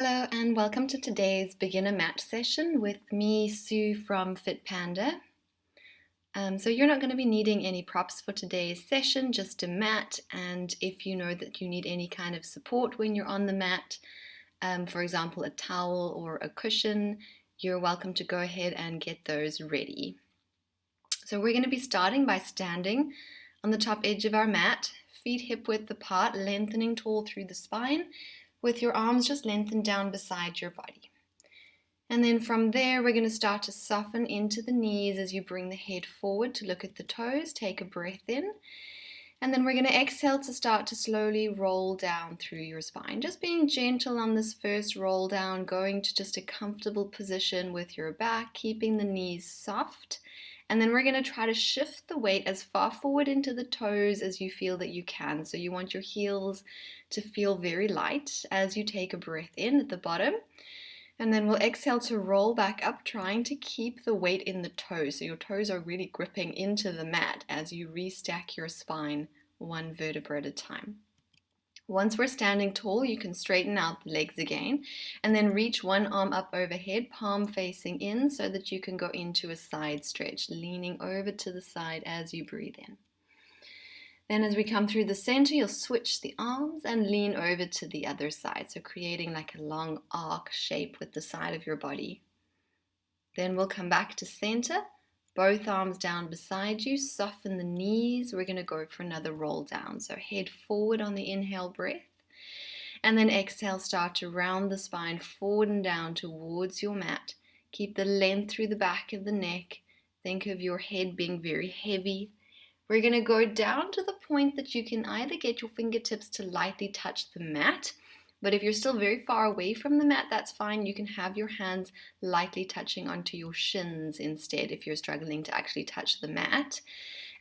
Hello and welcome to today's beginner mat session with me, Sue from Fit Panda. So you're not going to be needing any props for today's session, just a mat. And if you know that you need any kind of support when you're on the mat, for example, a towel or a cushion, you're welcome to go ahead and get those ready. So we're going to be starting by standing on the top edge of our mat, feet hip width apart, lengthening tall through the spine, with your arms just lengthened down beside your body. And then from there, we're going to start to soften into the knees as you bring the head forward to look at the toes. Take a breath in. And then we're going to exhale to start to slowly roll down through your spine. Just being gentle on this first roll down, going to just a comfortable position with your back, keeping the knees soft. And then we're going to try to shift the weight as far forward into the toes as you feel that you can. So you want your heels to feel very light as you take a breath in at the bottom. And then we'll exhale to roll back up, trying to keep the weight in the toes. So your toes are really gripping into the mat as you restack your spine one vertebra at a time. Once we're standing tall, you can straighten out the legs again and then reach one arm up overhead, palm facing in, so that you can go into a side stretch, leaning over to the side as you breathe in. Then as we come through the center, you'll switch the arms and lean over to the other side, so creating like a long arc shape with the side of your body. Then we'll come back to center, both arms down beside you, soften the knees. We're going to go for another roll down. So head forward on the inhale breath. And then exhale, start to round the spine forward and down towards your mat. Keep the length through the back of the neck. Think of your head being very heavy. We're going to go down to the point that you can either get your fingertips to lightly touch the mat, but if you're still very far away from the mat, that's fine. You can have your hands lightly touching onto your shins instead if you're struggling to actually touch the mat.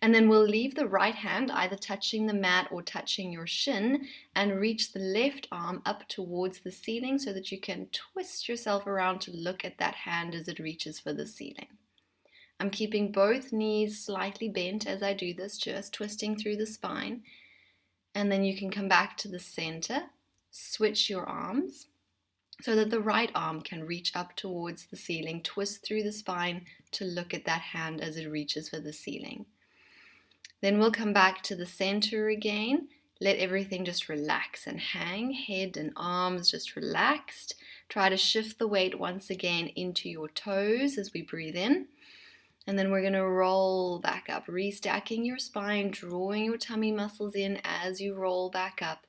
And then we'll leave the right hand either touching the mat or touching your shin and reach the left arm up towards the ceiling so that you can twist yourself around to look at that hand as it reaches for the ceiling. I'm keeping both knees slightly bent as I do this, just twisting through the spine. And then you can come back to the center. Switch your arms so that the right arm can reach up towards the ceiling. Twist through the spine to look at that hand as it reaches for the ceiling. Then we'll come back to the center again. Let everything just relax and hang. Head and arms just relaxed. Try to shift the weight once again into your toes as we breathe in. And then we're going to roll back up, restacking your spine, drawing your tummy muscles in as you roll back up,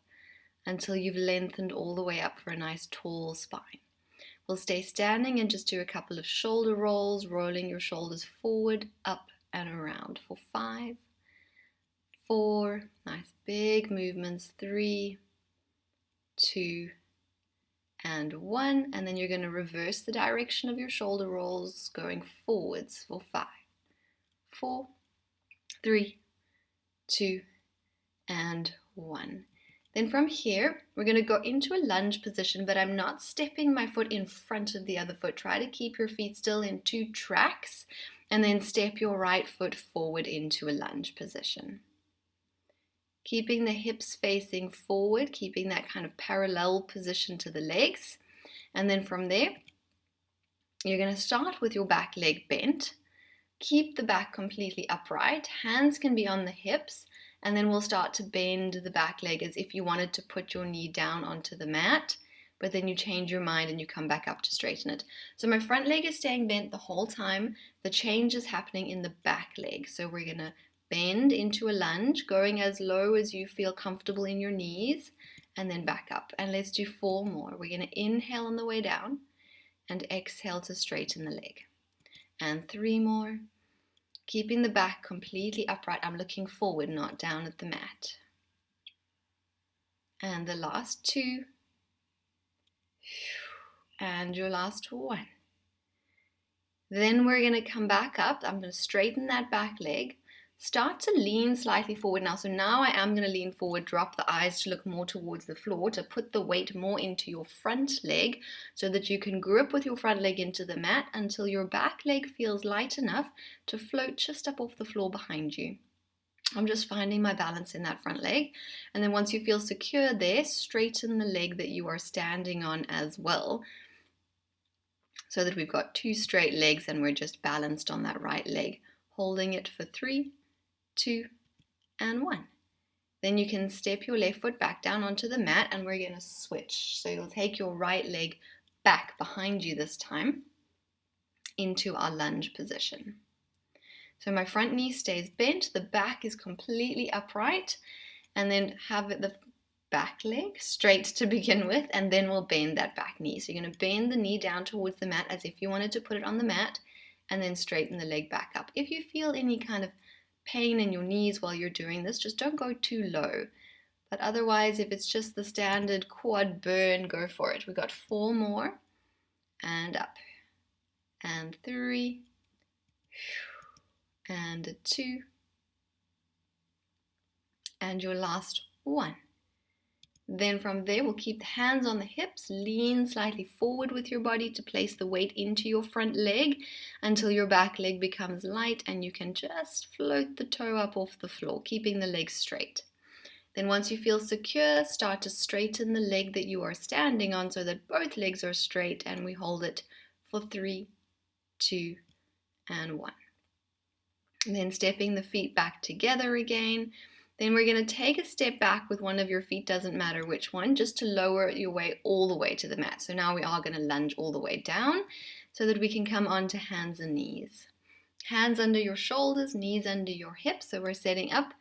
until you've lengthened all the way up for a nice tall spine. We'll stay standing and just do a couple of shoulder rolls, rolling your shoulders forward, up and around for 5, 4, nice big movements, 3, 2, and 1. And then you're going to reverse the direction of your shoulder rolls, going forwards for 5, 4, 3, 2, and 1. Then from here, we're going to go into a lunge position, but I'm not stepping my foot in front of the other foot. Try to keep your feet still in 2 tracks, and then step your right foot forward into a lunge position. Keeping the hips facing forward, keeping that kind of parallel position to the legs. And then from there, you're going to start with your back leg bent. Keep the back completely upright. Hands can be on the hips. And then we'll start to bend the back leg as if you wanted to put your knee down onto the mat, but then you change your mind and you come back up to straighten it. So my front leg is staying bent the whole time. The change is happening in the back leg. So we're going to bend into a lunge, going as low as you feel comfortable in your knees, and then back up. And let's do 4 more. We're going to inhale on the way down and exhale to straighten the leg. And 3 more. Keeping the back completely upright. I'm looking forward, not down at the mat. And the last 2. And your last 1. Then we're going to come back up. I'm going to straighten that back leg. Start to lean slightly forward now. So now I am going to lean forward, drop the eyes to look more towards the floor, to put the weight more into your front leg so that you can grip with your front leg into the mat until your back leg feels light enough to float just up off the floor behind you. I'm just finding my balance in that front leg. And then once you feel secure there, straighten the leg that you are standing on as well, so that we've got 2 straight legs and we're just balanced on that right leg. Holding it for 3, 2, and 1. Then you can step your left foot back down onto the mat and we're going to switch. So you'll take your right leg back behind you this time into our lunge position. So my front knee stays bent, the back is completely upright, and then have the back leg straight to begin with, and then we'll bend that back knee. So you're going to bend the knee down towards the mat as if you wanted to put it on the mat, and then straighten the leg back up. If you feel any kind of pain in your knees while you're doing this, just don't go too low. But otherwise, if it's just the standard quad burn, go for it. We've got 4 more, and up, and 3, and a 2, and your last 1. Then from there, we'll keep the hands on the hips, lean slightly forward with your body to place the weight into your front leg until your back leg becomes light and you can just float the toe up off the floor, keeping the legs straight. Then once you feel secure, start to straighten the leg that you are standing on so that both legs are straight, and we hold it for 3, 2, and 1. And then stepping the feet back together again. Then we're going to take a step back with one of your feet, doesn't matter which one, just to lower your weight all the way to the mat. So now we are going to lunge all the way down so that we can come onto hands and knees. Hands under your shoulders, knees under your hips. So we're setting up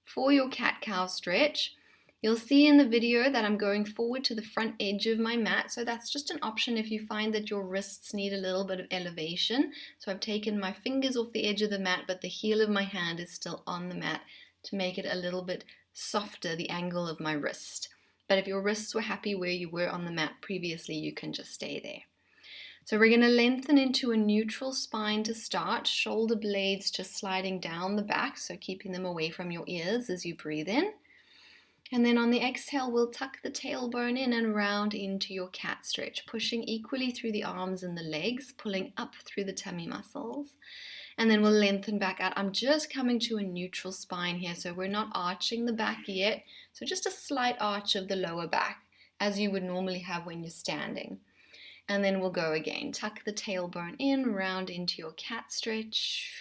for your cat-cow stretch. You'll see in the video that I'm going forward to the front edge of my mat, so that's just an option if you find that your wrists need a little bit of elevation. So I've taken my fingers off the edge of the mat, but the heel of my hand is still on the mat to make it a little bit softer, the angle of my wrist. But if your wrists were happy where you were on the mat previously, you can just stay there. So we're going to lengthen into a neutral spine to start, shoulder blades just sliding down the back, so keeping them away from your ears as you breathe in. And then on the exhale, we'll tuck the tailbone in and round into your cat stretch, pushing equally through the arms and the legs, pulling up through the tummy muscles. And then we'll lengthen back out. I'm just coming to a neutral spine here, so we're not arching the back yet. So just a slight arch of the lower back, as you would normally have when you're standing. And then we'll go again. Tuck the tailbone in, round into your cat stretch.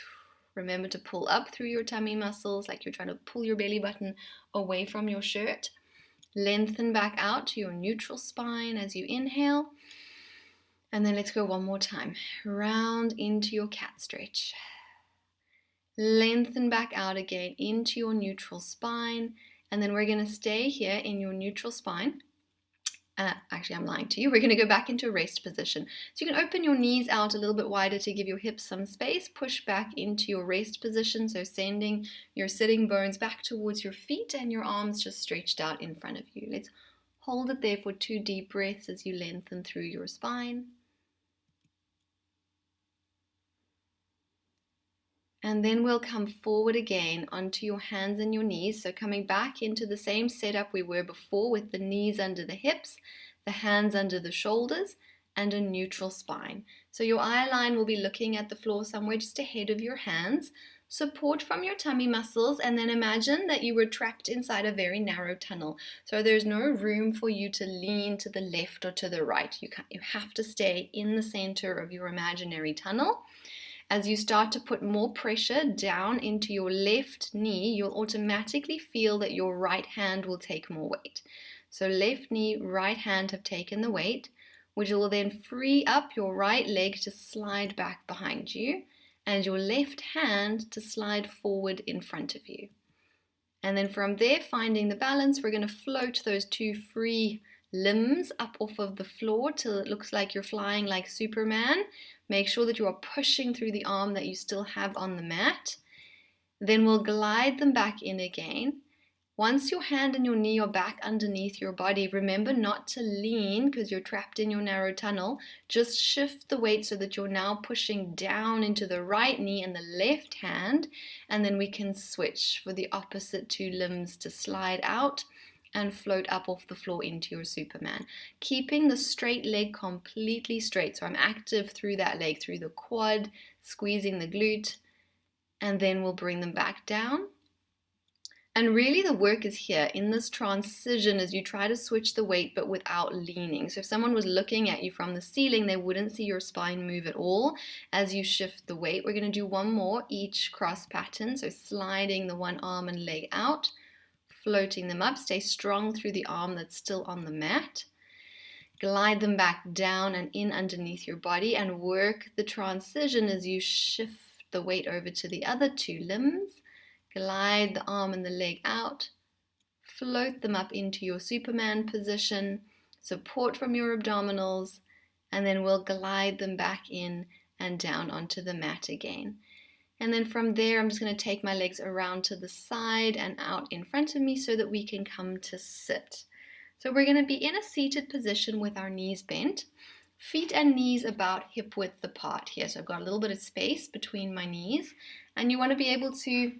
Remember to pull up through your tummy muscles like you're trying to pull your belly button away from your shirt. Lengthen back out to your neutral spine as you inhale. And then let's go one more time. Round into your cat stretch. Lengthen back out again into your neutral spine. And then we're going to stay here in your neutral spine. Actually, I'm lying to you. We're going to go back into a rest position. So you can open your knees out a little bit wider to give your hips some space. Push back into your rest position. So sending your sitting bones back towards your feet and your arms just stretched out in front of you. Let's hold it there for 2 deep breaths as you lengthen through your spine. And then we'll come forward again onto your hands and your knees. So coming back into the same setup we were before, with the knees under the hips, the hands under the shoulders, and a neutral spine. So your eye line will be looking at the floor somewhere just ahead of your hands. Support from your tummy muscles, and then imagine that you were trapped inside a very narrow tunnel. So there's no room for you to lean to the left or to the right. You have to stay in the center of your imaginary tunnel. As you start to put more pressure down into your left knee, you'll automatically feel that your right hand will take more weight. So left knee, right hand have taken the weight, which will then free up your right leg to slide back behind you and your left hand to slide forward in front of you. And then from there, finding the balance, we're going to float those 2 free limbs up off of the floor till it looks like you're flying like Superman. Make sure that you are pushing through the arm that you still have on the mat. Then we'll glide them back in again. Once your hand and your knee are back underneath your body, remember not to lean because you're trapped in your narrow tunnel. Just shift the weight so that you're now pushing down into the right knee and the left hand, and then we can switch for the opposite 2 limbs to slide out and float up off the floor into your Superman. Keeping the straight leg completely straight. So I'm active through that leg, through the quad, squeezing the glute, and then we'll bring them back down. And really the work is here in this transition as you try to switch the weight but without leaning. So if someone was looking at you from the ceiling, they wouldn't see your spine move at all as you shift the weight. We're going to do one more each cross pattern. So sliding the one arm and leg out, floating them up. Stay strong through the arm that's still on the mat. Glide them back down and in underneath your body and work the transition as you shift the weight over to the other two limbs. Glide the arm and the leg out, float them up into your Superman position, support from your abdominals, and then we'll glide them back in and down onto the mat again. And then from there, I'm just going to take my legs around to the side and out in front of me so that we can come to sit. So we're going to be in a seated position with our knees bent, feet and knees about hip width apart here. So I've got a little bit of space between my knees, and you want to be able to,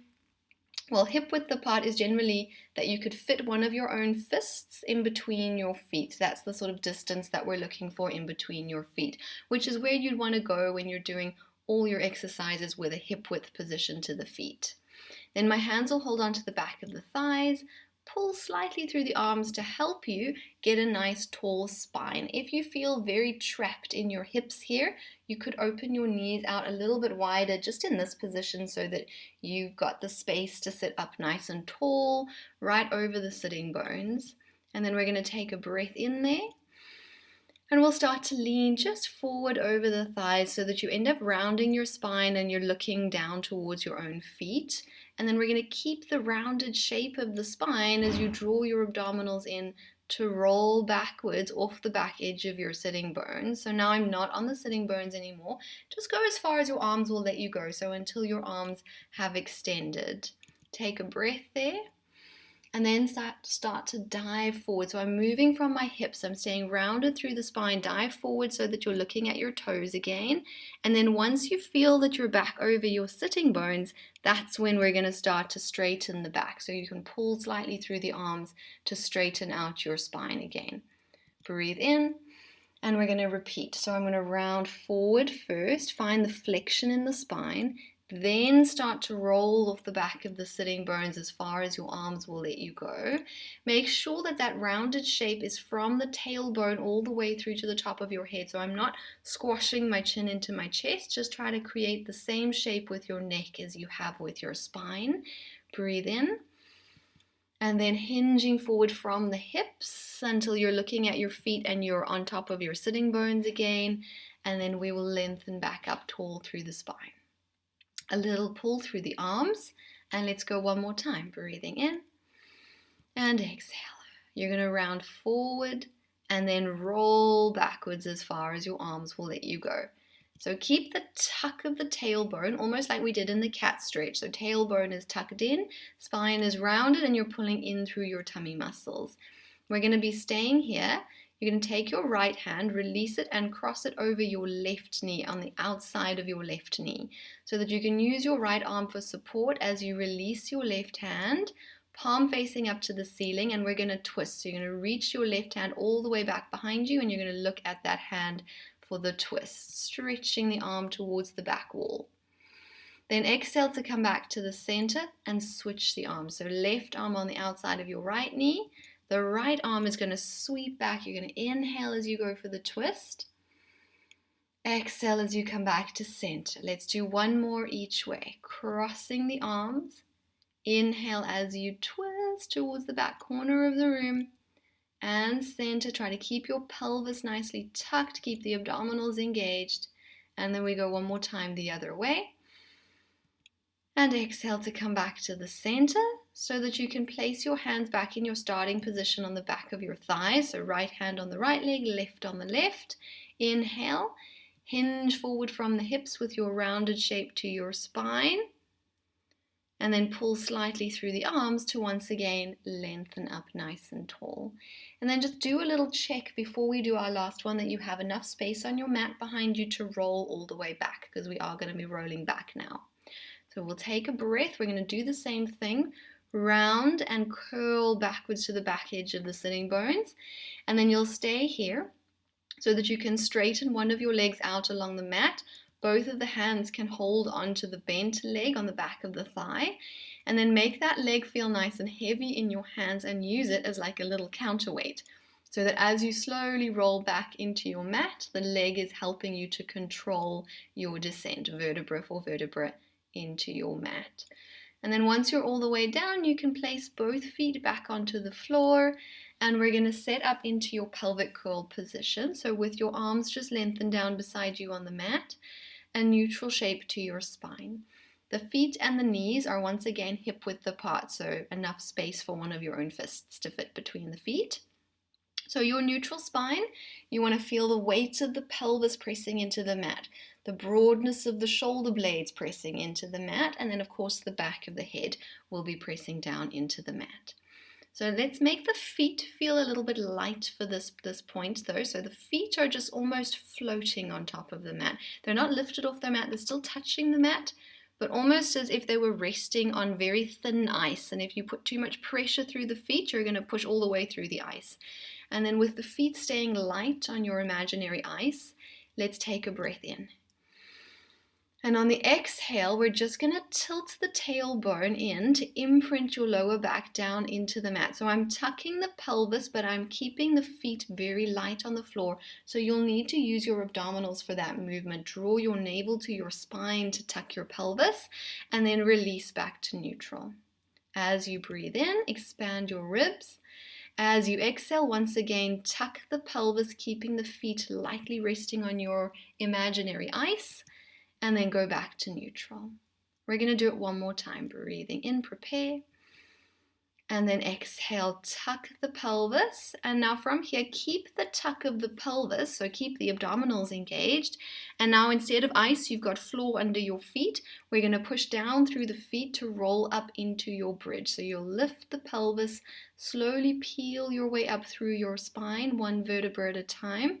well, hip width apart is generally that you could fit one of your own fists in between your feet. That's the sort of distance that we're looking for in between your feet, which is where you'd want to go when you're doing all your exercises with a hip width position to the feet. Then my hands will hold onto the back of the thighs, pull slightly through the arms to help you get a nice tall spine. If you feel very trapped in your hips here, you could open your knees out a little bit wider just in this position so that you've got the space to sit up nice and tall right over the sitting bones. And then we're going to take a breath in there. And we'll start to lean just forward over the thighs so that you end up rounding your spine and you're looking down towards your own feet. And then we're going to keep the rounded shape of the spine as you draw your abdominals in to roll backwards off the back edge of your sitting bones. So now I'm not on the sitting bones anymore. Just go as far as your arms will let you go. So until your arms have extended. Take a breath there. And then start to dive forward. So I'm moving from my hips. I'm staying rounded through the spine. Dive forward so that you're looking at your toes again. And then once you feel that you're back over your sitting bones, that's when we're going to start to straighten the back. So you can pull slightly through the arms to straighten out your spine again. Breathe in. And we're going to repeat. So I'm going to round forward first. Find the flexion in the spine. Then start to roll off the back of the sitting bones as far as your arms will let you go. Make sure that that rounded shape is from the tailbone all the way through to the top of your head. So I'm not squashing my chin into my chest. Just try to create the same shape with your neck as you have with your spine. Breathe in. And then hinging forward from the hips until you're looking at your feet and you're on top of your sitting bones again. And then we will lengthen back up tall through the spine. A little pull through the arms, and let's go one more time. Breathing in and exhale. You're going to round forward and then roll backwards as far as your arms will let you go. So keep the tuck of the tailbone, almost like we did in the cat stretch. So tailbone is tucked in, spine is rounded, and you're pulling in through your tummy muscles. We're going to be staying here. You're going to take your right hand, release it, and cross it over your left knee on the outside of your left knee so that you can use your right arm for support as you release your left hand, palm facing up to the ceiling, and we're going to twist. So you're going to reach your left hand all the way back behind you, and you're going to look at that hand for the twist, stretching the arm towards the back wall. Then exhale to come back to the center and switch the arm. So left arm on the outside of your right knee. The right arm is going to sweep back. You're going to inhale as you go for the twist. Exhale as you come back to center. Let's do one more each way. Crossing the arms. Inhale as you twist towards the back corner of the room. And center. Try to keep your pelvis nicely tucked. Keep the abdominals engaged. And then we go one more time the other way. And exhale to come back to the center so that you can place your hands back in your starting position on the back of your thighs. So right hand on the right leg, left on the left. Inhale, hinge forward from the hips with your rounded shape to your spine. And then pull slightly through the arms to once again lengthen up nice and tall. And then just do a little check before we do our last one that you have enough space on your mat behind you to roll all the way back, because we are going to be rolling back now. So we'll take a breath. We're going to do the same thing. Round and curl backwards to the back edge of the sitting bones. And then you'll stay here so that you can straighten one of your legs out along the mat. Both of the hands can hold onto the bent leg on the back of the thigh. And then make that leg feel nice and heavy in your hands and use it as like a little counterweight. So that as you slowly roll back into your mat, the leg is helping you to control your descent, vertebra for vertebra, into your mat. And then once you're all the way down, you can place both feet back onto the floor, and we're going to set up into your pelvic curl position. So with your arms just lengthened down beside you on the mat, a neutral shape to your spine. The feet and the knees are once again hip width apart, so enough space for one of your own fists to fit between the feet. So your neutral spine, you want to feel the weight of the pelvis pressing into the mat, the broadness of the shoulder blades pressing into the mat, and then of course the back of the head will be pressing down into the mat. So let's make the feet feel a little bit light for this point though. So the feet are just almost floating on top of the mat. They're not lifted off the mat, they're still touching the mat, but almost as if they were resting on very thin ice. And if you put too much pressure through the feet, you're going to push all the way through the ice. And then with the feet staying light on your imaginary ice, let's take a breath in. And on the exhale, we're just going to tilt the tailbone in to imprint your lower back down into the mat. So I'm tucking the pelvis, but I'm keeping the feet very light on the floor. So you'll need to use your abdominals for that movement. Draw your navel to your spine to tuck your pelvis, and then release back to neutral. As you breathe in, expand your ribs. As you exhale, once again, tuck the pelvis, keeping the feet lightly resting on your imaginary ice, and then go back to neutral. We're going to do it one more time. Breathing in, prepare, and then exhale, tuck the pelvis. And now from here, keep the tuck of the pelvis, so keep the abdominals engaged. And now instead of ice, you've got floor under your feet. We're going to push down through the feet to roll up into your bridge. So you'll lift the pelvis, slowly peel your way up through your spine, one vertebra at a time,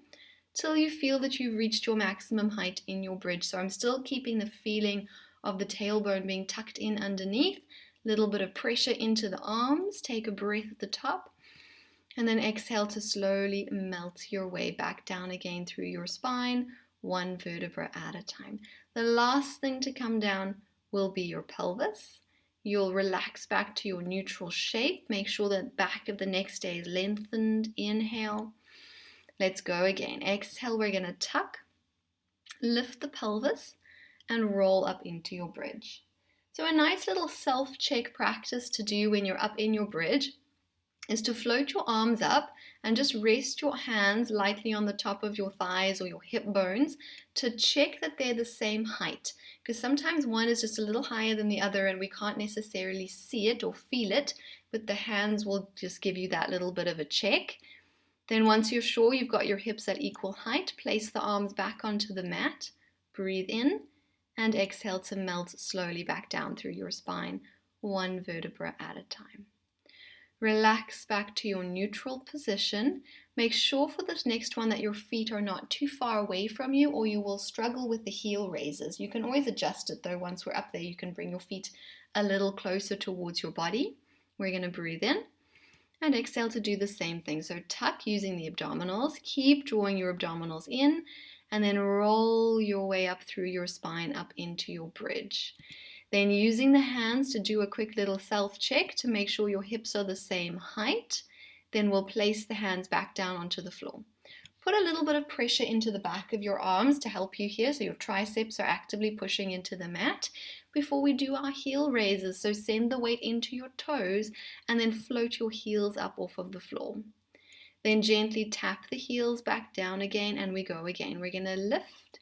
till you feel that you've reached your maximum height in your bridge. So I'm still keeping the feeling of the tailbone being tucked in underneath. Little bit of pressure into the arms. Take a breath at the top, and then exhale to slowly melt your way back down again through your spine, one vertebra at a time. The last thing to come down will be your pelvis. You'll relax back to your neutral shape. Make sure that back of the neck stays lengthened. Inhale. Let's go again. Exhale, we're going to tuck, lift the pelvis, and roll up into your bridge. So a nice little self-check practice to do when you're up in your bridge is to float your arms up and just rest your hands lightly on the top of your thighs or your hip bones to check that they're the same height. Because sometimes one is just a little higher than the other and we can't necessarily see it or feel it, but the hands will just give you that little bit of a check. Then once you're sure you've got your hips at equal height, place the arms back onto the mat, breathe in, and exhale to melt slowly back down through your spine, one vertebra at a time. Relax back to your neutral position. Make sure for this next one that your feet are not too far away from you or you will struggle with the heel raises. You can always adjust it though. Once we're up there, you can bring your feet a little closer towards your body. We're going to breathe in and exhale to do the same thing. So tuck using the abdominals. Keep drawing your abdominals in, and then roll your way up through your spine up into your bridge. Then using the hands to do a quick little self-check to make sure your hips are the same height. Then we'll place the hands back down onto the floor. Put a little bit of pressure into the back of your arms to help you here, so your triceps are actively pushing into the mat before we do our heel raises. So send the weight into your toes and then float your heels up off of the floor. Then gently tap the heels back down again, and we go again. We're going to lift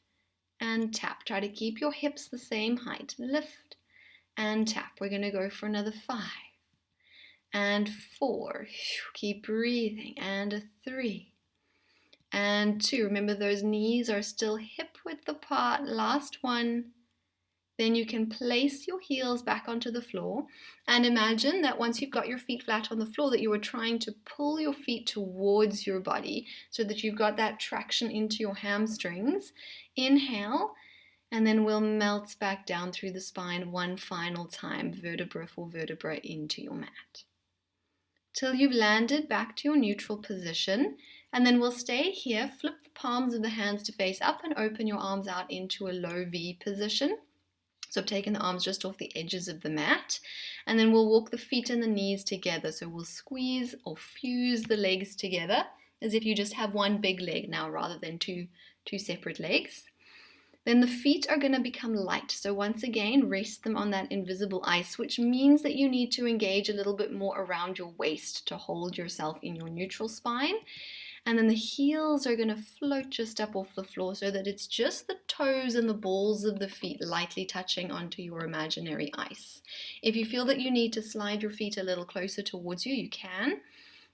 and tap. Try to keep your hips the same height. Lift and tap. We're going to go for another 5 and 4. Keep breathing. And 3 and 2. Remember, those knees are still hip width apart. Last one. Then you can place your heels back onto the floor and imagine that once you've got your feet flat on the floor that you are trying to pull your feet towards your body so that you've got that traction into your hamstrings. Inhale, and then we'll melt back down through the spine one final time, vertebra for vertebra into your mat. Till you've landed back to your neutral position, and then we'll stay here. Flip the palms of the hands to face up and open your arms out into a low V position. So I've taken the arms just off the edges of the mat, and then we'll walk the feet and the knees together. So we'll squeeze or fuse the legs together as if you just have one big leg now rather than two separate legs. Then the feet are going to become light. So once again, rest them on that invisible ice, which means that you need to engage a little bit more around your waist to hold yourself in your neutral spine. And then the heels are going to float just up off the floor so that it's just the toes and the balls of the feet lightly touching onto your imaginary ice. If you feel that you need to slide your feet a little closer towards you, you can.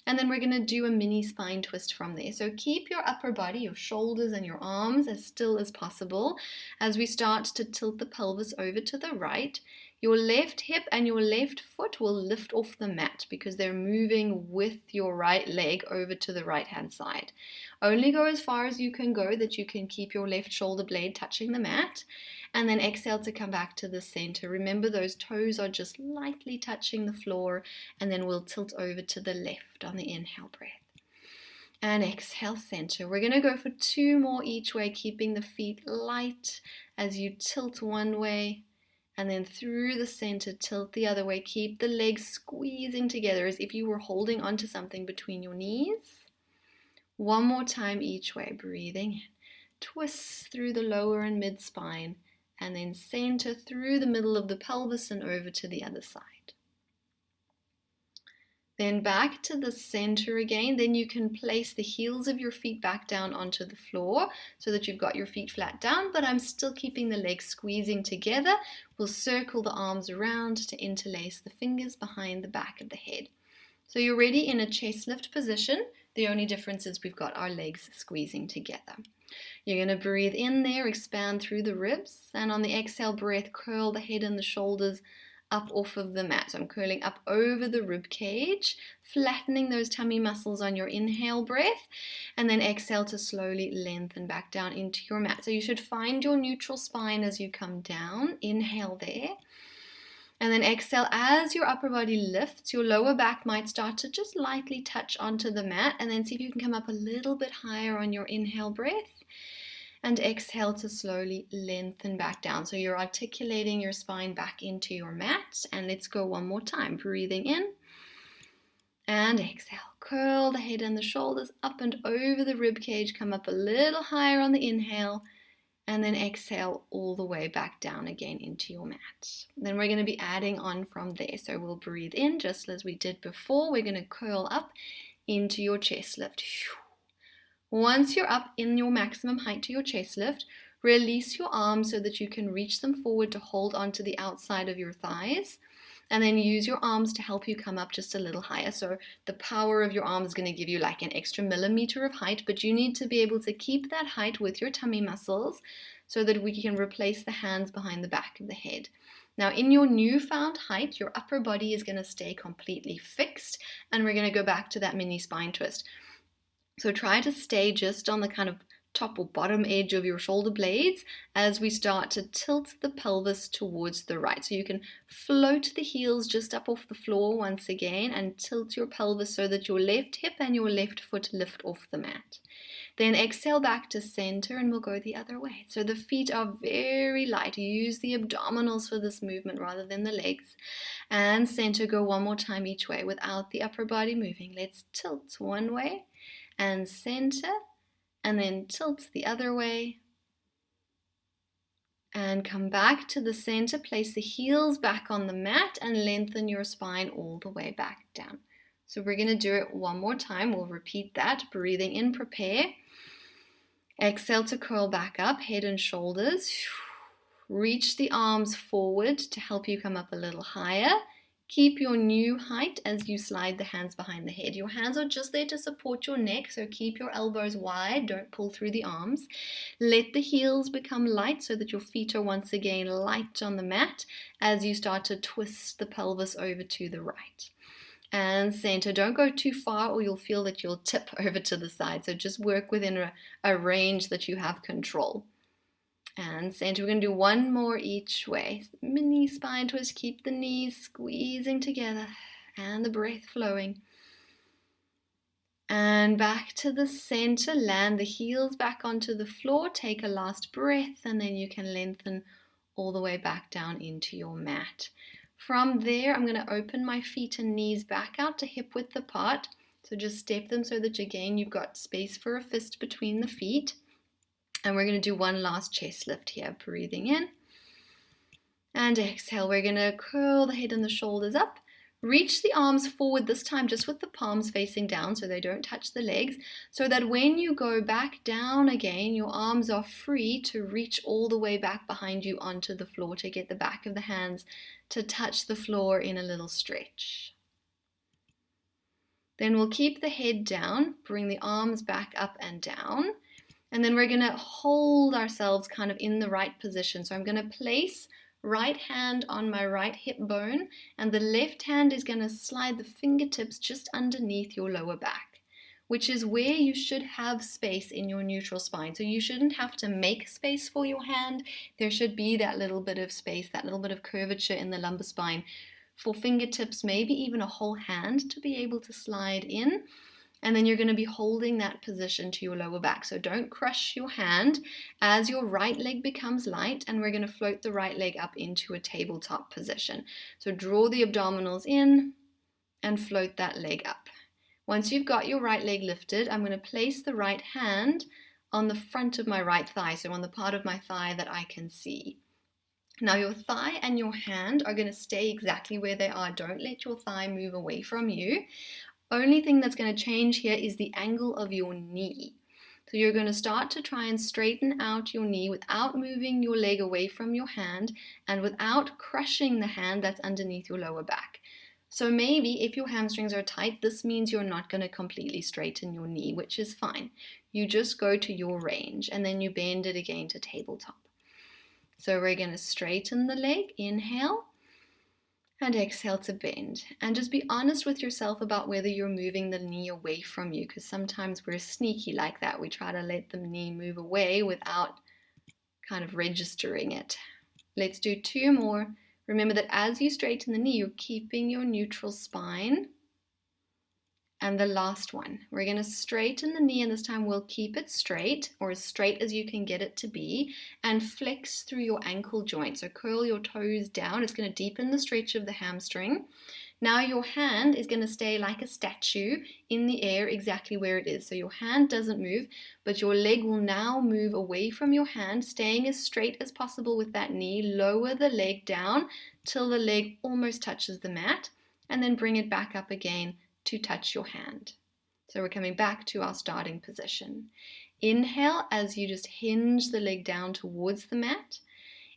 And then we're going to do a mini spine twist from there. So keep your upper body, your shoulders and your arms as still as possible as we start to tilt the pelvis over to the right. Your left hip and your left foot will lift off the mat because they're moving with your right leg over to the right hand side. Only go as far as you can go that you can keep your left shoulder blade touching the mat. And then exhale to come back to the center. Remember, those toes are just lightly touching the floor, and then we'll tilt over to the left on the inhale breath. And exhale, center. We're going to go for 2 more each way, keeping the feet light as you tilt one way, and then through the center, tilt the other way. Keep the legs squeezing together as if you were holding onto something between your knees. 1 more time each way, breathing in. Twist through the lower and mid spine, and then center through the middle of the pelvis and over to the other side. Then back to the center again. Then you can place the heels of your feet back down onto the floor so that you've got your feet flat down, but I'm still keeping the legs squeezing together. We'll circle the arms around to interlace the fingers behind the back of the head. So you're ready in a chest lift position. The only difference is we've got our legs squeezing together. You're going to breathe in there, expand through the ribs, and on the exhale breath, curl the head and the shoulders up off of the mat. So I'm curling up over the rib cage, flattening those tummy muscles on your inhale breath, and then exhale to slowly lengthen back down into your mat. So you should find your neutral spine as you come down. Inhale there. And then exhale, as your upper body lifts, your lower back might start to just lightly touch onto the mat, and then see if you can come up a little bit higher on your inhale breath. And exhale to slowly lengthen back down. So you're articulating your spine back into your mat. And let's go 1 more time. Breathing in and exhale. Curl the head and the shoulders up and over the rib cage. Come up a little higher on the inhale. And then exhale all the way back down again into your mat. Then we're going to be adding on from there. So we'll breathe in just as we did before. We're going to curl up into your chest lift. Once you're up in your maximum height to your chest lift, release your arms so that you can reach them forward to hold onto the outside of your thighs. And then use your arms to help you come up just a little higher. So the power of your arm is going to give you like an extra millimeter of height, but you need to be able to keep that height with your tummy muscles so that we can replace the hands behind the back of the head. Now in your newfound height, your upper body is going to stay completely fixed, and we're going to go back to that mini spine twist. So try to stay just on the kind of top or bottom edge of your shoulder blades as we start to tilt the pelvis towards the right. So you can float the heels just up off the floor once again and tilt your pelvis so that your left hip and your left foot lift off the mat. Then exhale back to center and we'll go the other way. So the feet are very light. Use the abdominals for this movement rather than the legs. And center, go 1 more time each way without the upper body moving. Let's tilt one way and center, and then tilt the other way. And come back to the center, place the heels back on the mat and lengthen your spine all the way back down. So we're going to do it 1 more time. We'll repeat that. Breathing in, prepare. Exhale to curl back up, head and shoulders. Reach the arms forward to help you come up a little higher. Keep your new height as you slide the hands behind the head. Your hands are just there to support your neck, so keep your elbows wide. Don't pull through the arms. Let the heels become light so that your feet are once again light on the mat as you start to twist the pelvis over to the right. And center. Don't go too far or you'll feel that you'll tip over to the side. So just work within a range that you have control. And center. We're going to do 1 more each way. Mini spine twist. Keep the knees squeezing together and the breath flowing. And back to the center. Land the heels back onto the floor. Take a last breath and then you can lengthen all the way back down into your mat. From there, I'm going to open my feet and knees back out to hip width apart. So just step them so that again, you've got space for a fist between the feet. And we're going to do one last chest lift here, breathing in. And exhale, we're going to curl the head and the shoulders up. Reach the arms forward this time just with the palms facing down so they don't touch the legs, so that when you go back down again, your arms are free to reach all the way back behind you onto the floor to get the back of the hands to touch the floor in a little stretch. Then we'll keep the head down, bring the arms back up and down, and then we're going to hold ourselves kind of in the right position. So I'm going to place right hand on my right hip bone, and the left hand is going to slide the fingertips just underneath your lower back, which is where you should have space in your neutral spine. So you shouldn't have to make space for your hand. There should be that little bit of space, that little bit of curvature in the lumbar spine for fingertips, maybe even a whole hand to be able to slide in. And then you're going to be holding that position to your lower back. So don't crush your hand as your right leg becomes light, and we're going to float the right leg up into a tabletop position. So draw the abdominals in and float that leg up. Once you've got your right leg lifted, I'm going to place the right hand on the front of my right thigh, so on the part of my thigh that I can see. Now your thigh and your hand are going to stay exactly where they are. Don't let your thigh move away from you. Only thing that's going to change here is the angle of your knee. So you're going to start to try and straighten out your knee without moving your leg away from your hand and without crushing the hand that's underneath your lower back. So maybe if your hamstrings are tight, this means you're not going to completely straighten your knee, which is fine. You just go to your range and then you bend it again to tabletop. So we're going to straighten the leg, inhale. And exhale to bend. And just be honest with yourself about whether you're moving the knee away from you, because sometimes we're sneaky like that. We try to let the knee move away without kind of registering it. Let's do two more. Remember that as you straighten the knee, you're keeping your neutral spine. And the last one, we're going to straighten the knee, and this time we'll keep it straight, or as straight as you can get it to be, and flex through your ankle joint. So curl your toes down. It's going to deepen the stretch of the hamstring. Now your hand is going to stay like a statue in the air exactly where it is. So your hand doesn't move, but your leg will now move away from your hand, staying as straight as possible with that knee. Lower the leg down till the leg almost touches the mat, and then bring it back up again to touch your hand. So we're coming back to our starting position. Inhale as you just hinge the leg down towards the mat.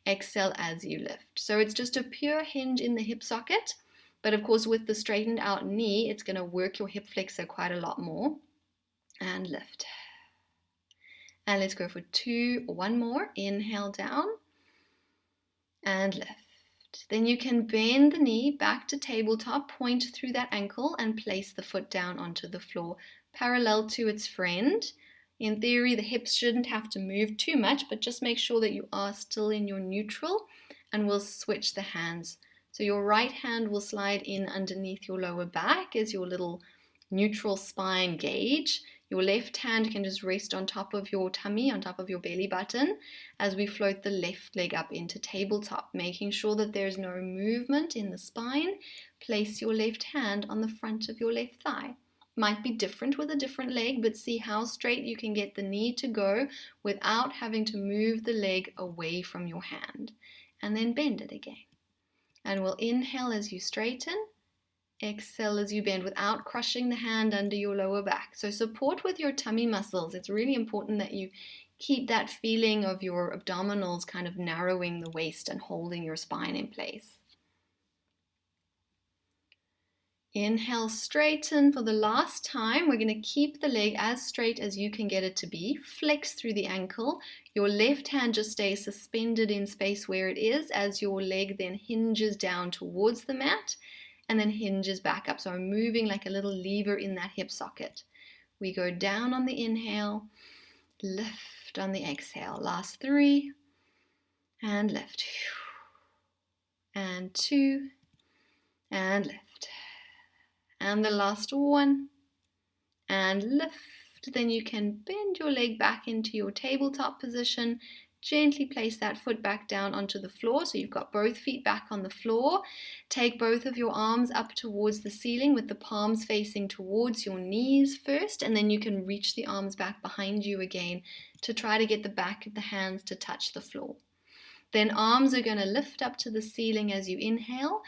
Exhale as you lift. So it's just a pure hinge in the hip socket, but of course with the straightened out knee, it's going to work your hip flexor quite a lot more. And lift. And let's go for one more. Inhale down and lift. Then you can bend the knee back to tabletop, point through that ankle, and place the foot down onto the floor, parallel to its friend. In theory, the hips shouldn't have to move too much, but just make sure that you are still in your neutral, and we'll switch the hands. So your right hand will slide in underneath your lower back as your little neutral spine gauge. Your left hand can just rest on top of your tummy, on top of your belly button, as we float the left leg up into tabletop, making sure that there's no movement in the spine. Place your left hand on the front of your left thigh. Might be different with a different leg, but see how straight you can get the knee to go without having to move the leg away from your hand. And then bend it again. And we'll inhale as you straighten. Exhale as you bend without crushing the hand under your lower back. So support with your tummy muscles. It's really important that you keep that feeling of your abdominals kind of narrowing the waist and holding your spine in place. Inhale, straighten. For the last time, we're going to keep the leg as straight as you can get it to be. Flex through the ankle. Your left hand just stays suspended in space where it is as your leg then hinges down towards the mat and then hinges back up. So I'm moving like a little lever in that hip socket. We go down on the inhale, lift on the exhale. Last 3, and lift. And 2, and lift. And the last 1, and lift. Then you can bend your leg back into your tabletop position, Gently place that foot back down onto the floor. So you've got both feet back on the floor. Take both of your arms up towards the ceiling with the palms facing towards your knees first, and then you can reach the arms back behind you again to try to get the back of the hands to touch the floor. Then arms are going to lift up to the ceiling as you inhale.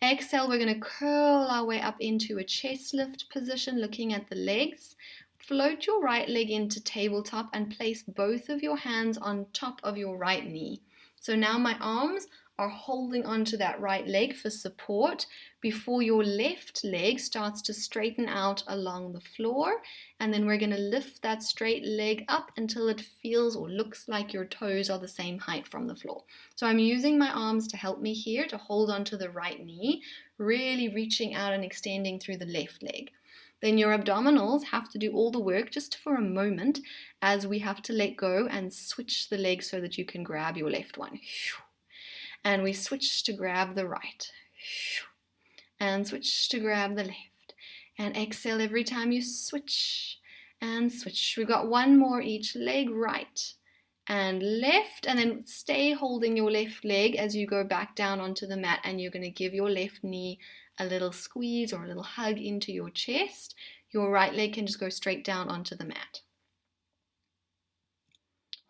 Exhale, we're going to curl our way up into a chest lift position, looking at the legs. Float your right leg into tabletop and place both of your hands on top of your right knee. So now my arms are holding onto that right leg for support before your left leg starts to straighten out along the floor. And then we're going to lift that straight leg up until it feels or looks like your toes are the same height from the floor. So I'm using my arms to help me here to hold onto the right knee, really reaching out and extending through the left leg. Then your abdominals have to do all the work just for a moment as we have to let go and switch the leg so that you can grab your left one. And we switch to grab the right. And switch to grab the left. And exhale every time you switch and switch. We've got one more each leg, right and left. And then stay holding your left leg as you go back down onto the mat, and you're going to give your left knee a little squeeze or a little hug into your chest. Your right leg can just go straight down onto the mat.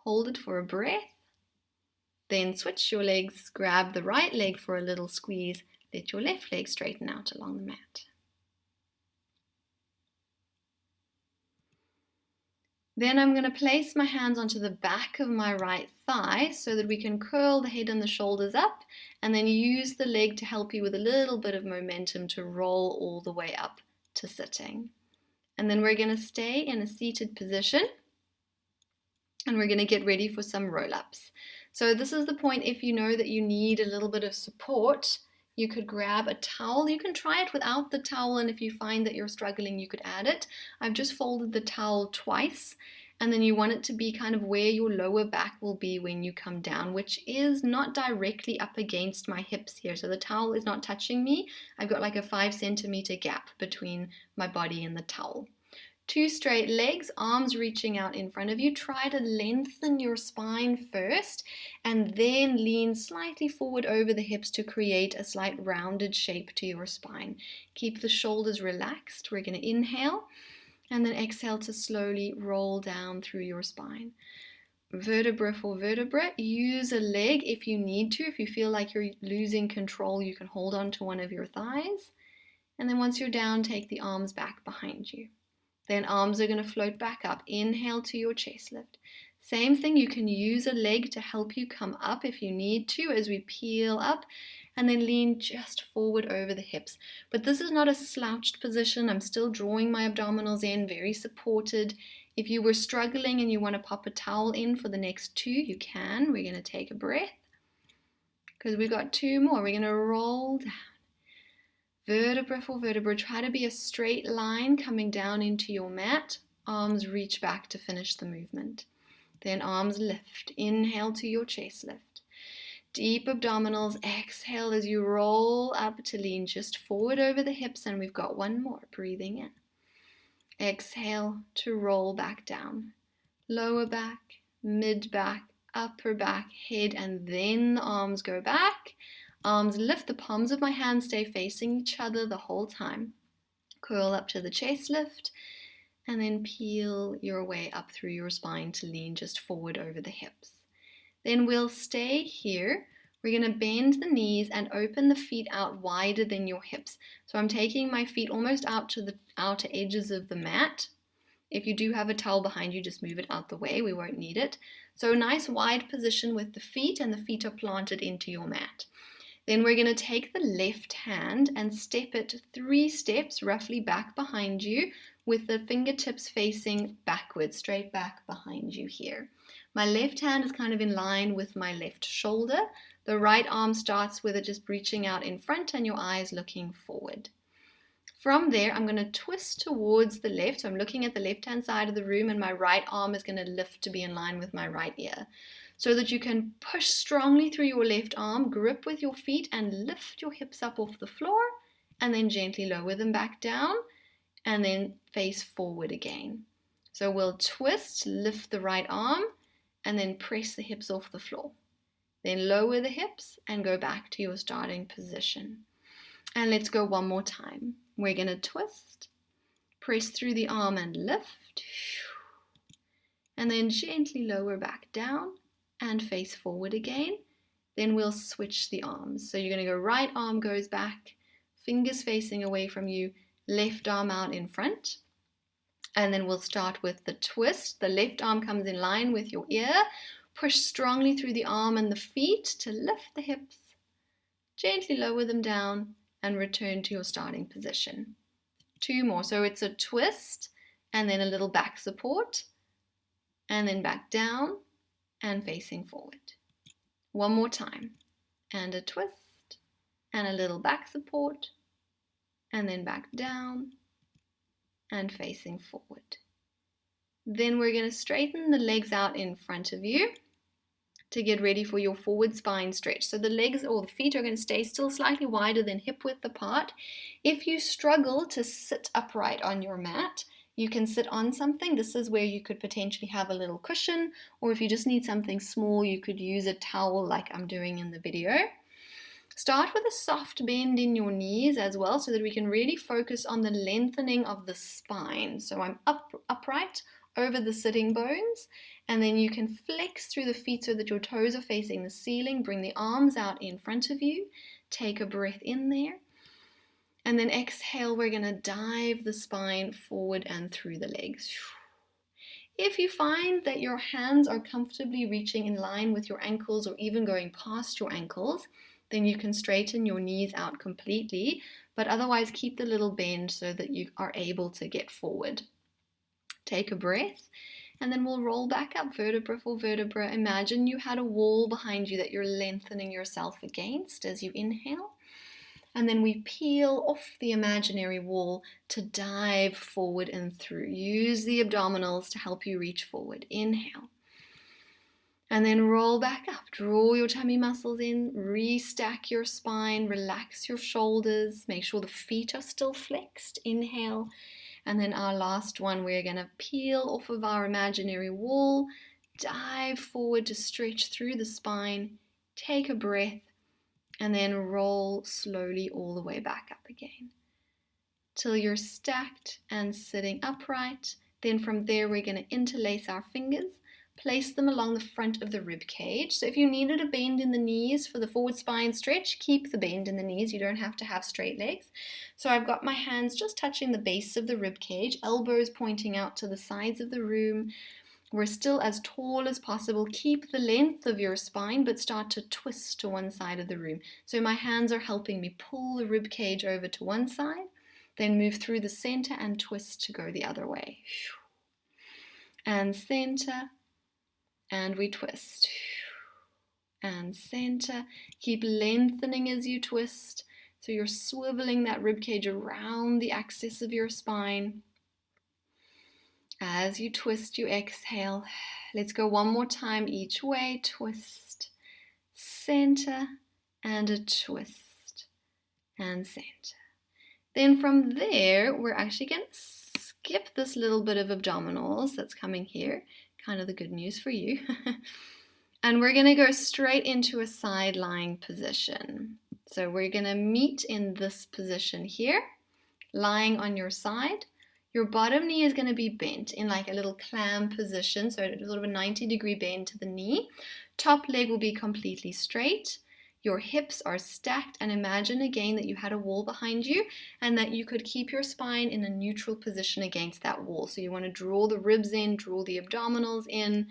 Hold it for a breath. Then switch your legs, grab the right leg for a little squeeze, let your left leg straighten out along the mat. Then I'm going to place my hands onto the back of my right thigh so that we can curl the head and the shoulders up, and then use the leg to help you with a little bit of momentum to roll all the way up to sitting. And then we're going to stay in a seated position, and we're going to get ready for some roll-ups. So this is the point, if you know that you need a little bit of support, you could grab a towel. You can try it without the towel, and if you find that you're struggling, you could add it. I've just folded the towel twice, and then you want it to be kind of where your lower back will be when you come down, which is not directly up against my hips here. So the towel is not touching me. I've got like a 5 centimeter gap between my body and the towel. 2 straight legs, arms reaching out in front of you. Try to lengthen your spine first and then lean slightly forward over the hips to create a slight rounded shape to your spine. Keep the shoulders relaxed. We're going to inhale and then exhale to slowly roll down through your spine. Vertebra for vertebra. Use a leg if you need to. If you feel like you're losing control, you can hold on to one of your thighs. And then once you're down, take the arms back behind you. Then arms are going to float back up. Inhale to your chest lift. Same thing, you can use a leg to help you come up if you need to as we peel up, and then lean just forward over the hips. But this is not a slouched position. I'm still drawing my abdominals in, very supported. If you were struggling and you want to pop a towel in for the next 2, you can. We're going to take a breath because we've got 2 more. We're going to roll down. Vertebra for vertebra, try to be a straight line coming down into your mat. Arms reach back to finish the movement. Then arms lift. Inhale to your chest lift. Deep abdominals. Exhale as you roll up to lean just forward over the hips. And we've got 1 more. Breathing in. Exhale to roll back down. Lower back, mid back, upper back, head, and then the arms go back. Arms lift, the palms of my hands stay facing each other the whole time. Curl up to the chest lift, and then peel your way up through your spine to lean just forward over the hips. Then we'll stay here. We're going to bend the knees and open the feet out wider than your hips. So I'm taking my feet almost out to the outer edges of the mat. If you do have a towel behind you, just move it out the way. We won't need it. So a nice wide position with the feet, and the feet are planted into your mat. Then we're going to take the left hand and step it 3 steps roughly back behind you with the fingertips facing backwards, straight back behind you here. My left hand is kind of in line with my left shoulder. The right arm starts with it just reaching out in front and your eyes looking forward. From there, I'm going to twist towards the left. So I'm looking at the left-hand side of the room, and my right arm is going to lift to be in line with my right ear, so that you can push strongly through your left arm, grip with your feet, and lift your hips up off the floor, and then gently lower them back down, and then face forward again. So we'll twist, lift the right arm, and then press the hips off the floor. Then lower the hips and go back to your starting position. And let's go one more time. We're going to twist, press through the arm and lift, and then gently lower back down and face forward again. Then we'll switch the arms. So you're going to go right arm goes back, fingers facing away from you, left arm out in front. And then we'll start with the twist. The left arm comes in line with your ear. Push strongly through the arm and the feet to lift the hips. Gently lower them down and return to your starting position. 2 more. So it's a twist and then a little back support. And then back down and facing forward. 1 more time. And a twist and a little back support. And then back down and facing forward. Then we're going to straighten the legs out in front of you to get ready for your forward spine stretch. So the legs or the feet are going to stay still slightly wider than hip width apart. If you struggle to sit upright on your mat, you can sit on something. This is where you could potentially have a little cushion, or if you just need something small, you could use a towel like I'm doing in the video. Start with a soft bend in your knees as well so that we can really focus on the lengthening of the spine. So I'm upright over the sitting bones, and then you can flex through the feet so that your toes are facing the ceiling. Bring the arms out in front of you. Take a breath in there. And then exhale, we're going to dive the spine forward and through the legs. If you find that your hands are comfortably reaching in line with your ankles or even going past your ankles, then you can straighten your knees out completely, but otherwise keep the little bend so that you are able to get forward. Take a breath, and then we'll roll back up vertebra for vertebra. Imagine you had a wall behind you that you're lengthening yourself against as you inhale. And then we peel off the imaginary wall to dive forward and through. Use the abdominals to help you reach forward. Inhale. And then roll back up. Draw your tummy muscles in. Restack your spine. Relax your shoulders. Make sure the feet are still flexed. Inhale. And then our last one, we're going to peel off of our imaginary wall. Dive forward to stretch through the spine. Take a breath. And then roll slowly all the way back up again till you're stacked and sitting upright. Then from there, we're going to interlace our fingers, place them along the front of the rib cage. So if you needed a bend in the knees for the forward spine stretch, keep the bend in the knees. You don't have to have straight legs. So I've got my hands just touching the base of the rib cage, elbows pointing out to the sides of the room. We're still as tall as possible. Keep the length of your spine, but start to twist to one side of the room. So my hands are helping me pull the rib cage over to one side, then move through the center and twist to go the other way. And center, and we twist. And center. Keep lengthening as you twist. So you're swiveling that rib cage around the axis of your spine. As you twist, you exhale. Let's go one more time each way. Twist, center, and a twist, and center. Then from there, we're actually going to skip this little bit of abdominals that's coming here. Kind of the good news for you. And we're going to go straight into a side lying position. So we're going to meet in this position here, lying on your side. Your bottom knee is going to be bent in like a little clam position, so sort of a 90-degree bend to the knee. Top leg will be completely straight. Your hips are stacked, and imagine again that you had a wall behind you and that you could keep your spine in a neutral position against that wall. So you want to draw the ribs in, draw the abdominals in,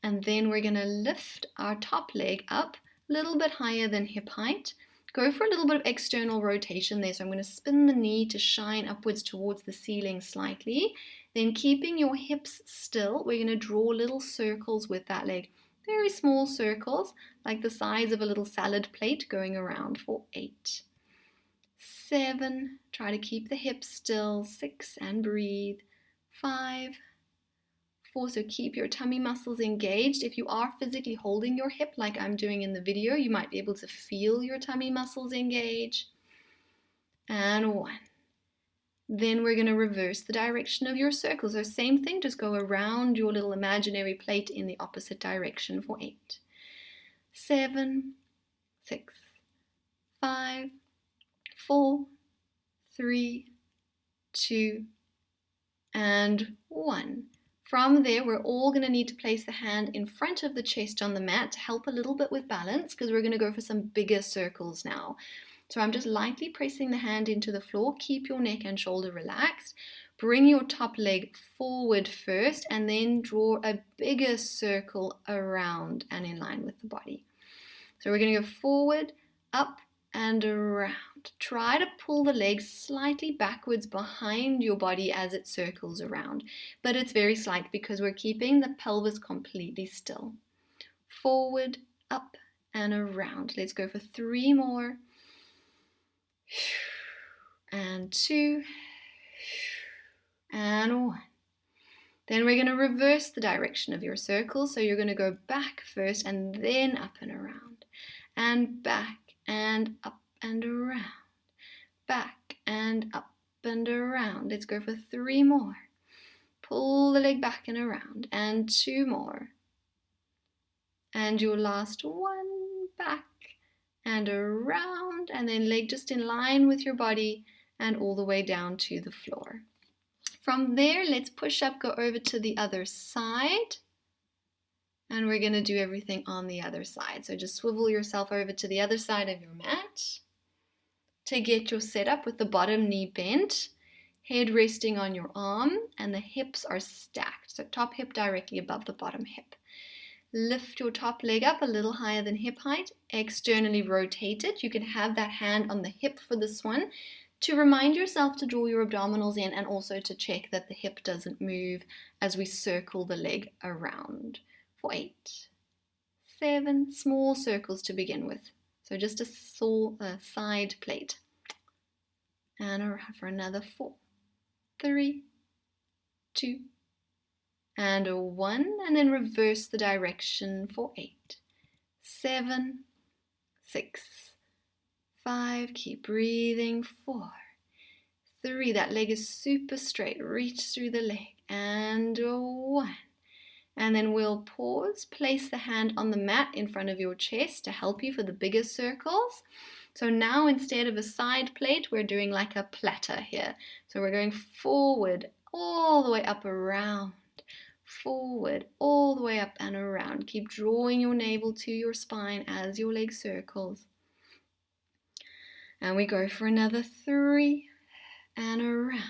and then we're going to lift our top leg up a little bit higher than hip height. Go for a little bit of external rotation there. So I'm going to spin the knee to shine upwards towards the ceiling slightly. Then keeping your hips still, we're going to draw little circles with that leg. Very small circles, like the size of a little salad plate going around for 8, 7, try to keep the hips still, 6, and breathe, 5, 4, so keep your tummy muscles engaged. If you are physically holding your hip like I'm doing in the video, you might be able to feel your tummy muscles engage. And 1. Then we're going to reverse the direction of your circle. So same thing, just go around your little imaginary plate in the opposite direction for 8, 7, 6, 5, 4, 3, 2, and 1. From there, we're all going to need to place the hand in front of the chest on the mat to help a little bit with balance, because we're going to go for some bigger circles now. So I'm just lightly pressing the hand into the floor. Keep your neck and shoulder relaxed. Bring your top leg forward first, and then draw a bigger circle around and in line with the body. So we're going to go forward, up, and around. Try to pull the legs slightly backwards behind your body as it circles around, but it's very slight because we're keeping the pelvis completely still. Forward, up, and around. Let's go for 3 more. And 2, and 1. Then we're going to reverse the direction of your circle. So you're going to go back first and then up and around, and back and up and around, back and up and around. Let's go for 3 more. Pull the leg back and around, and 2 more. And your last one, back and around, and then leg just in line with your body and all the way down to the floor. From there, let's push up, go over to the other side, and we're going to do everything on the other side. So just swivel yourself over to the other side of your mat to get your setup with the bottom knee bent, head resting on your arm, and the hips are stacked. So top hip directly above the bottom hip. Lift your top leg up a little higher than hip height, externally rotate it. You can have that hand on the hip for this one to remind yourself to draw your abdominals in, and also to check that the hip doesn't move as we circle the leg around. For 8, 7, small circles to begin with. So just a side plate. And around for another 4, 3, 2, and a 1, and then reverse the direction for 8, 7, 6, 5, keep breathing, 4, 3, that leg is super straight, reach through the leg, and 1. And then we'll pause, place the hand on the mat in front of your chest to help you for the bigger circles. So now instead of a side plate, we're doing like a platter here. So we're going forward, all the way up around, forward, all the way up and around. Keep drawing your navel to your spine as your leg circles. And we go for another 3, and around,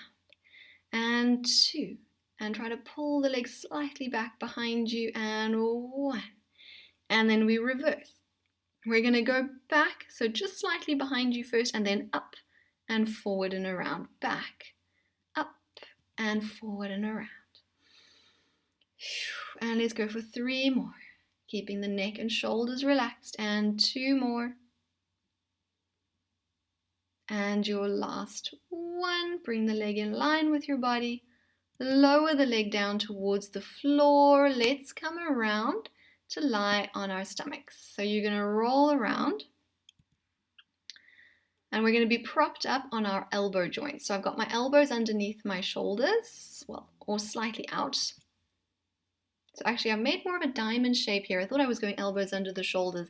and 2. And try to pull the legs slightly back behind you, and 1. And then we reverse. We're going to go back, so just slightly behind you first, and then up and forward and around. Back, up, and forward and around. And let's go for 3 more. Keeping the neck and shoulders relaxed, and 2 more. And your last one. Bring the leg in line with your body. Lower the leg down towards the floor. Let's come around to lie on our stomachs. So you're going to roll around, and we're going to be propped up on our elbow joints. So I've got my elbows underneath my shoulders, or slightly out. So actually I've made more of a diamond shape here. I thought I was going elbows under the shoulders,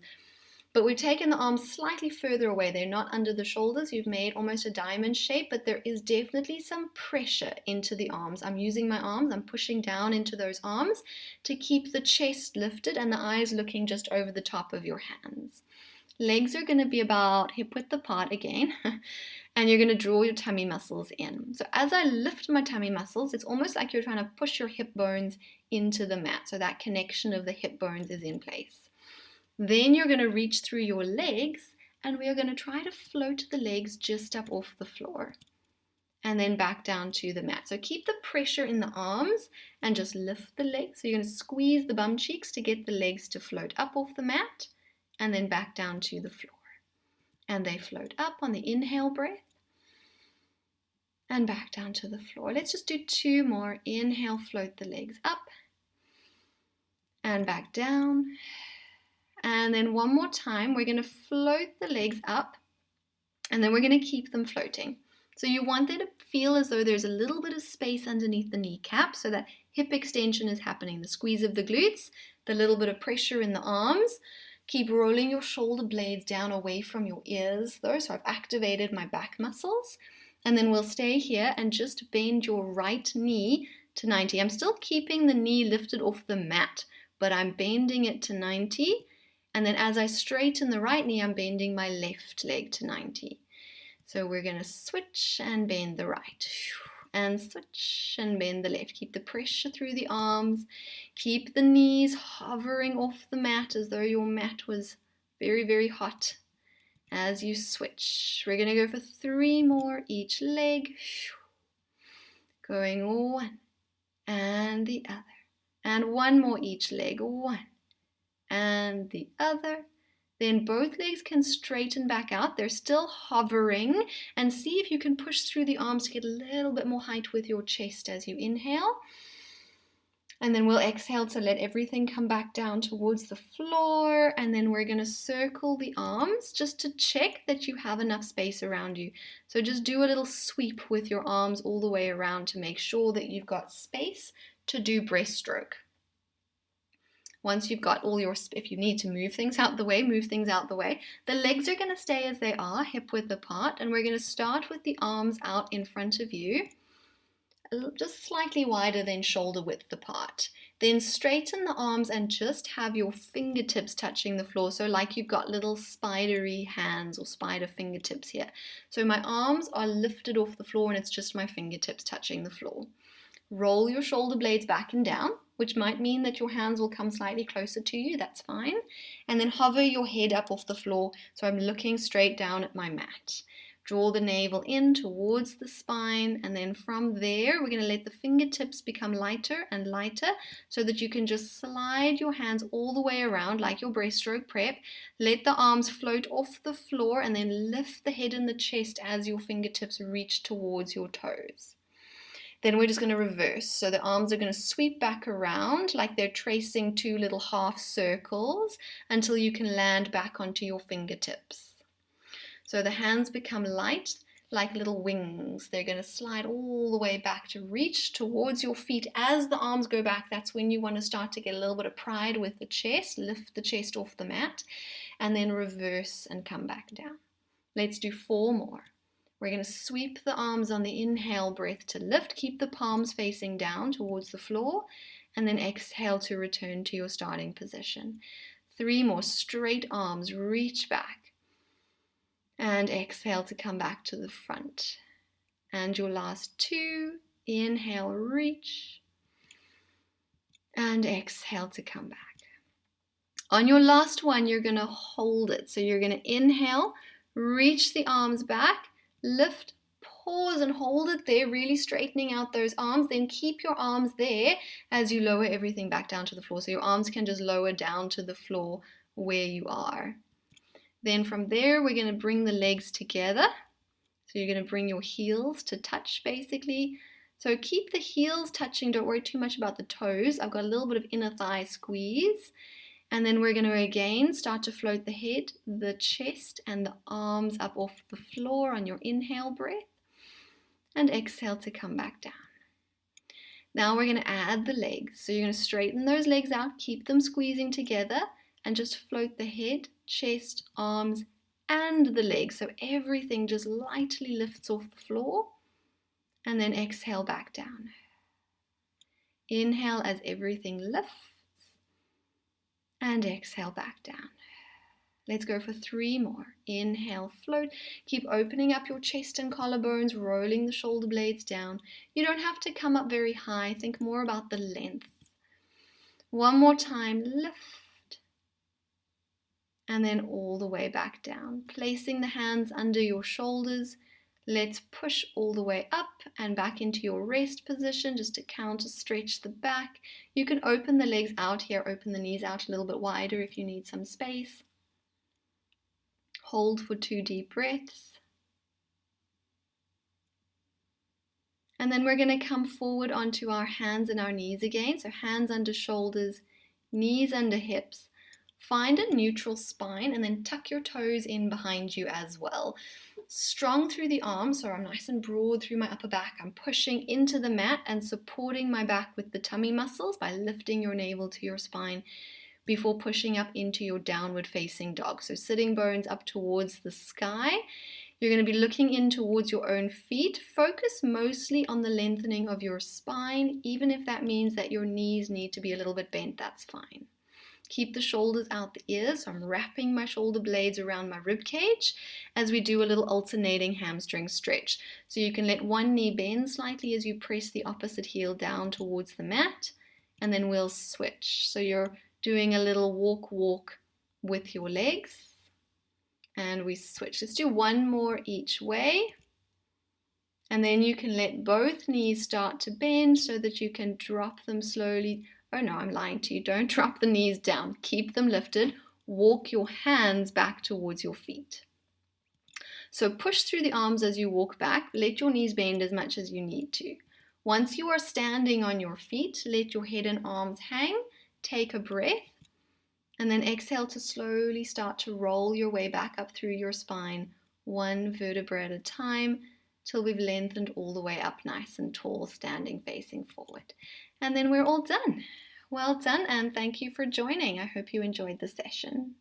but we've taken the arms slightly further away. They're not under the shoulders. You've made almost a diamond shape, but there is definitely some pressure into the arms. I'm using my arms. I'm pushing down into those arms to keep the chest lifted and the eyes looking just over the top of your hands. Legs are going to be about hip width apart again, and you're going to draw your tummy muscles in. So as I lift my tummy muscles, it's almost like you're trying to push your hip bones into the mat, so that connection of the hip bones is in place. Then you're going to reach through your legs, and we are going to try to float the legs just up off the floor and then back down to the mat. So keep the pressure in the arms and just lift the legs. So you're going to squeeze the bum cheeks to get the legs to float up off the mat and then back down to the floor. And they float up on the inhale breath and back down to the floor. Let's just do 2 more. Inhale, float the legs up and back down. And then one more time, we're going to float the legs up, and then we're going to keep them floating. So you want there to feel as though there's a little bit of space underneath the kneecap, so that hip extension is happening, the squeeze of the glutes, the little bit of pressure in the arms. Keep rolling your shoulder blades down away from your ears though, so I've activated my back muscles. And then we'll stay here and just bend your right knee to 90. I'm still keeping the knee lifted off the mat, but I'm bending it to 90. And then as I straighten the right knee, I'm bending my left leg to 90. So we're going to switch and bend the right. And switch and bend the left. Keep the pressure through the arms. Keep the knees hovering off the mat as though your mat was very, very hot. As you switch, we're going to go for 3 more each leg. Going 1 and the other. And 1 more each leg. 1 and the other. Then both legs can straighten back out. They're still hovering. And see if you can push through the arms to get a little bit more height with your chest as you inhale. And then we'll exhale to let everything come back down towards the floor. And then we're going to circle the arms just to check that you have enough space around you. So just do a little sweep with your arms all the way around to make sure that you've got space to do breaststroke. Once you've got all your, if you need to move things out the way, move things out the way. The legs are going to stay as they are, hip width apart. And we're going to start with the arms out in front of you, just slightly wider than shoulder width apart. Then straighten the arms and just have your fingertips touching the floor. So like you've got little spidery hands or spider fingertips here. So my arms are lifted off the floor and it's just my fingertips touching the floor. Roll your shoulder blades back and down, which might mean that your hands will come slightly closer to you. That's fine. And then hover your head up off the floor. So I'm looking straight down at my mat. Draw the navel in towards the spine, and then from there we're going to let the fingertips become lighter and lighter so that you can just slide your hands all the way around like your breaststroke prep. Let the arms float off the floor and then lift the head and the chest as your fingertips reach towards your toes. Then we're just going to reverse. So the arms are going to sweep back around like they're tracing 2 little half circles until you can land back onto your fingertips. So the hands become light like little wings. They're going to slide all the way back to reach towards your feet. As the arms go back, that's when you want to start to get a little bit of pride with the chest. Lift the chest off the mat and then reverse and come back down. Let's do 4 more. We're going to sweep the arms on the inhale breath to lift. Keep the palms facing down towards the floor and then exhale to return to your starting position. 3 more. Straight arms, reach back. And exhale to come back to the front. And your last 2, inhale, reach. And exhale to come back. On your last one, you're going to hold it. So you're going to inhale, reach the arms back, lift, pause and hold it there, really straightening out those arms. Then keep your arms there as you lower everything back down to the floor. So your arms can just lower down to the floor where you are. Then from there, we're going to bring the legs together. So you're going to bring your heels to touch basically. So keep the heels touching. Don't worry too much about the toes. I've got a little bit of inner thigh squeeze. And then we're going to again start to float the head, the chest, and the arms up off the floor on your inhale breath. And exhale to come back down. Now we're going to add the legs. So you're going to straighten those legs out, keep them squeezing together, and just float the head, chest, arms, and the legs. So everything just lightly lifts off the floor. And then exhale back down. Inhale as everything lifts. And exhale back down. Let's go for 3 more. Inhale, float. Keep opening up your chest and collarbones, rolling the shoulder blades down. You don't have to come up very high. Think more about the length. 1 more time, lift. And then all the way back down. Placing the hands under your shoulders. Let's push all the way up and back into your rest position just to counter stretch the back. You can open the legs out here, open the knees out a little bit wider if you need some space. Hold for 2 deep breaths. And then we're going to come forward onto our hands and our knees again. So hands under shoulders, knees under hips. Find a neutral spine and then tuck your toes in behind you as well. strong through the arms, so I'm nice and broad through my upper back. I'm pushing into the mat and supporting my back with the tummy muscles by lifting your navel to your spine before pushing up into your downward facing dog. So sitting bones up towards the sky. You're going to be looking in towards your own feet. Focus mostly on the lengthening of your spine, even if that means that your knees need to be a little bit bent, that's fine. Keep the shoulders out the ears. So I'm wrapping my shoulder blades around my rib cage as we do a little alternating hamstring stretch. So you can let one knee bend slightly as you press the opposite heel down towards the mat, and then we'll switch. So you're doing a little walk with your legs, and we switch. Let's do one more each way. And then you can let both knees start to bend so that you can drop them slowly. Oh no, I'm lying to you. Don't drop the knees down. Keep them lifted. Walk your hands back towards your feet. So push through the arms as you walk back. Let your knees bend as much as you need to. Once you are standing on your feet, let your head and arms hang. Take a breath. And then exhale to slowly start to roll your way back up through your spine, one vertebra at a time, till we've lengthened all the way up nice and tall, standing facing forward. And then we're all done. Well done, and thank you for joining. I hope you enjoyed the session.